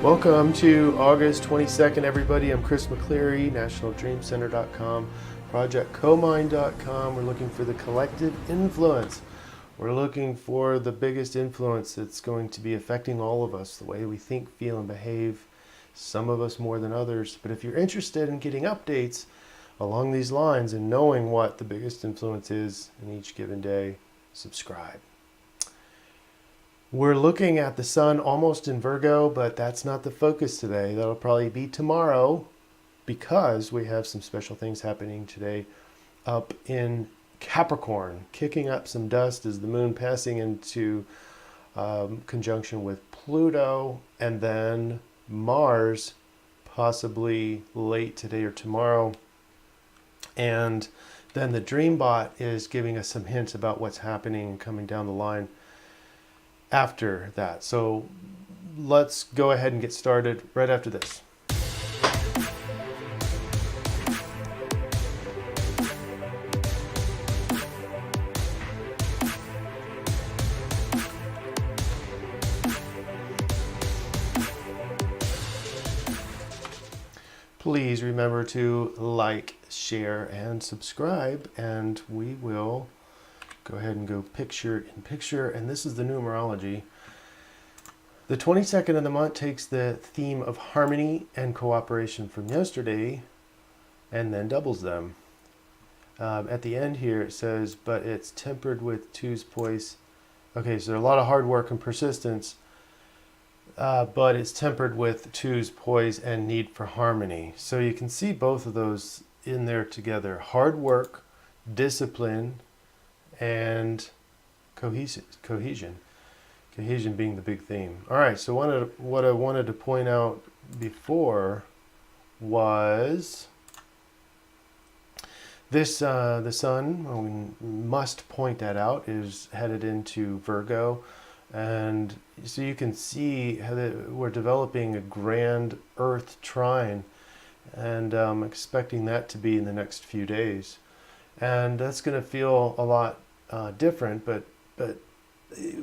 Welcome to August 22nd, everybody. I'm Chris McCleary, nationaldreamcenter.com, projectcomind.com. We're looking for the collective influence. We're looking for the biggest influence that's going to be affecting all of us, the way we think, feel, and behave, some of us more than others. But if you're interested in getting updates along these lines and knowing what the biggest influence is in each given day, subscribe. We're looking at the sun almost in Virgo, but that's not the focus today. That'll probably be tomorrow because we have some special things happening today up in Capricorn. Kicking up some dust is the moon passing into conjunction with Pluto, and then Mars possibly late today or tomorrow. And then the DreamBot is giving us some hints about what's happening coming down the line after that. So let's go ahead and get started right after this. Please remember to like, share, and subscribe, and we will go ahead and go picture in picture. And this is the numerology. The 22nd of the month takes the theme of harmony and cooperation from yesterday and then doubles them. At the end here it says, but it's tempered with two's poise. Okay, so a lot of hard work and persistence, but it's tempered with two's poise and need for harmony. So you can see both of those in there together. Hard work, discipline, and cohesion being the big theme. All right, so what I wanted to point out before was this, the sun, we must point that out, is headed into Virgo. And so you can see how we're developing a grand Earth trine, and I'm expecting that to be in the next few days. And that's going to feel a lot different, but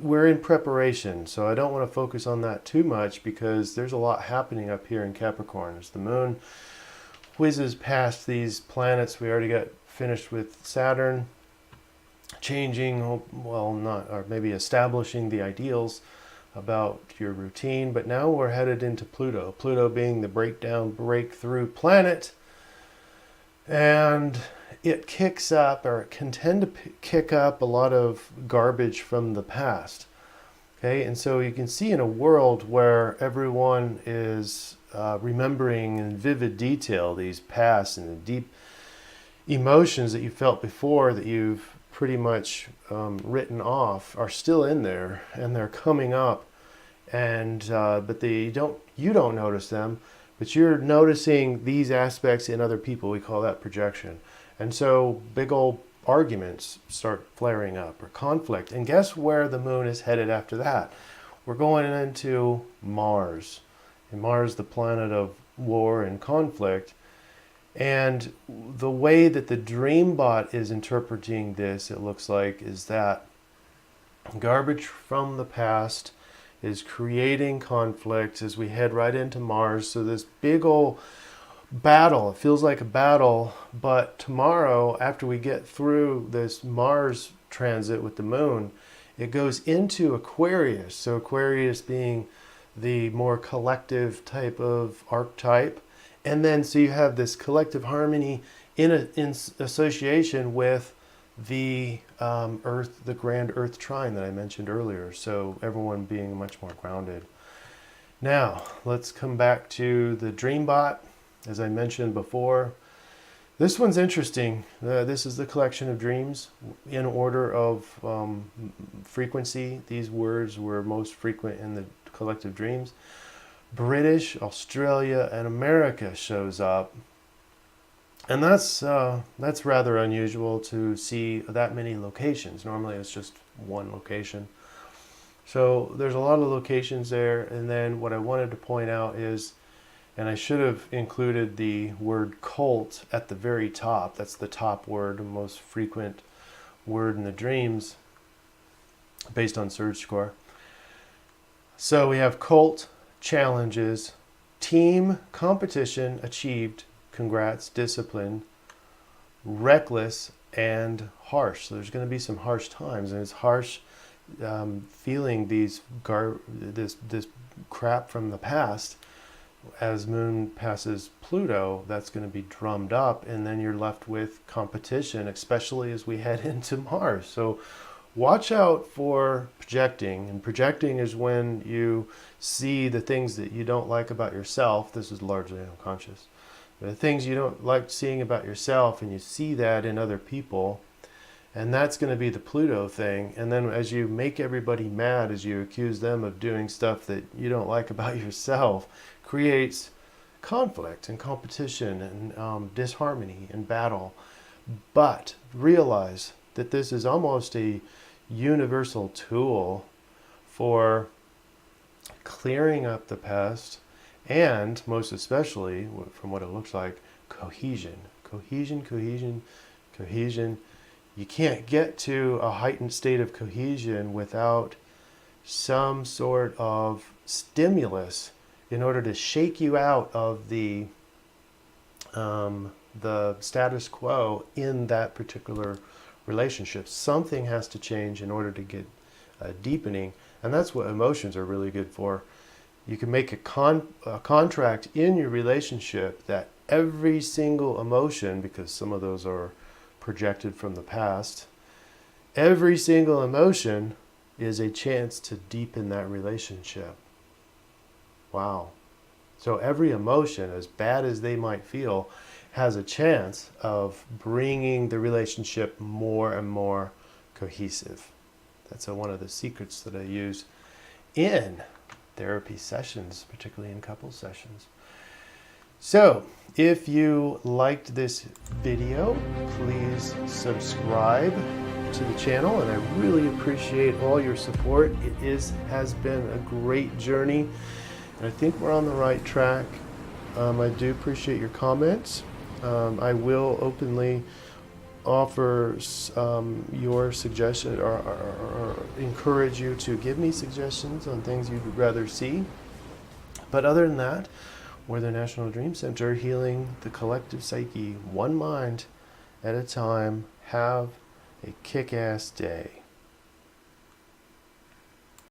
we're in preparation, so I don't want to focus on that too much because there's a lot happening up here in Capricorn. As the moon whizzes past these planets, we already got finished with Saturn changing, well, not, or maybe establishing the ideals about your routine, but now we're headed into Pluto. Pluto being the breakthrough planet, and it kicks up, or it can tend to kick up a lot of garbage from the past. Okay, and so you can see in a world where everyone is remembering in vivid detail these past and the deep emotions that you felt before that you've pretty much written off are still in there, and they're coming up, and but you don't notice them, but you're noticing these aspects in other people. We call that projection. And so big old arguments start flaring up, or conflict. And guess where the moon is headed after that? We're going into Mars. And Mars, the planet of war and conflict. And the way that the DreamBot is interpreting this, it looks like, is that garbage from the past is creating conflict as we head right into Mars. So this big old battle, it feels like a battle, but tomorrow, after we get through this Mars transit with the moon, it goes into Aquarius. So Aquarius being the more collective type of archetype, and then so you have this collective harmony in association with the Earth, the grand Earth trine that I mentioned earlier. So everyone being much more grounded. Now let's come back to the DreamBot. As I mentioned before, this one's interesting. This is the collection of dreams in order of frequency. These words were most frequent in the collective dreams. British, Australia, and America shows up. And that's rather unusual to see that many locations. Normally it's just one location. So there's a lot of locations there. And then what I wanted to point out is, and I should have included the word cult at the very top. That's the top word, the most frequent word in the dreams based on surge score. So we have cult, challenges, team competition achieved, congrats, discipline, reckless, and harsh. So there's going to be some harsh times, and it's harsh feeling this crap from the past. As Moon passes Pluto, that's going to be drummed up, and then you're left with competition, especially as we head into Mars. So watch out for projecting. And projecting is when you see the things that you don't like about yourself. This is largely unconscious. The things you don't like seeing about yourself, and you see that in other people. And that's going to be the Pluto thing. And then as you make everybody mad, as you accuse them of doing stuff that you don't like about yourself, creates conflict and competition and disharmony and battle. But realize that this is almost a universal tool for clearing up the past, and most especially, from what it looks like, cohesion. Cohesion. You can't get to a heightened state of cohesion without some sort of stimulus in order to shake you out of the status quo in that particular relationship. Something has to change in order to get a deepening, and that's what emotions are really good for. You can make a contract in your relationship that every single emotion, because some of those are projected from the past, every single emotion is a chance to deepen that relationship. Wow. So every emotion, as bad as they might feel, has a chance of bringing the relationship more and more cohesive. That's one of the secrets that I use in therapy sessions, particularly in couple sessions. So if you liked this video, please subscribe to the channel, and I really appreciate all your support. It has been a great journey. I think we're on the right track. I do appreciate your comments. I will openly offer your suggestion or encourage you to give me suggestions on things you'd rather see. But other than that, we're the National Dream Center, healing the collective psyche, one mind at a time. Have a kick-ass day.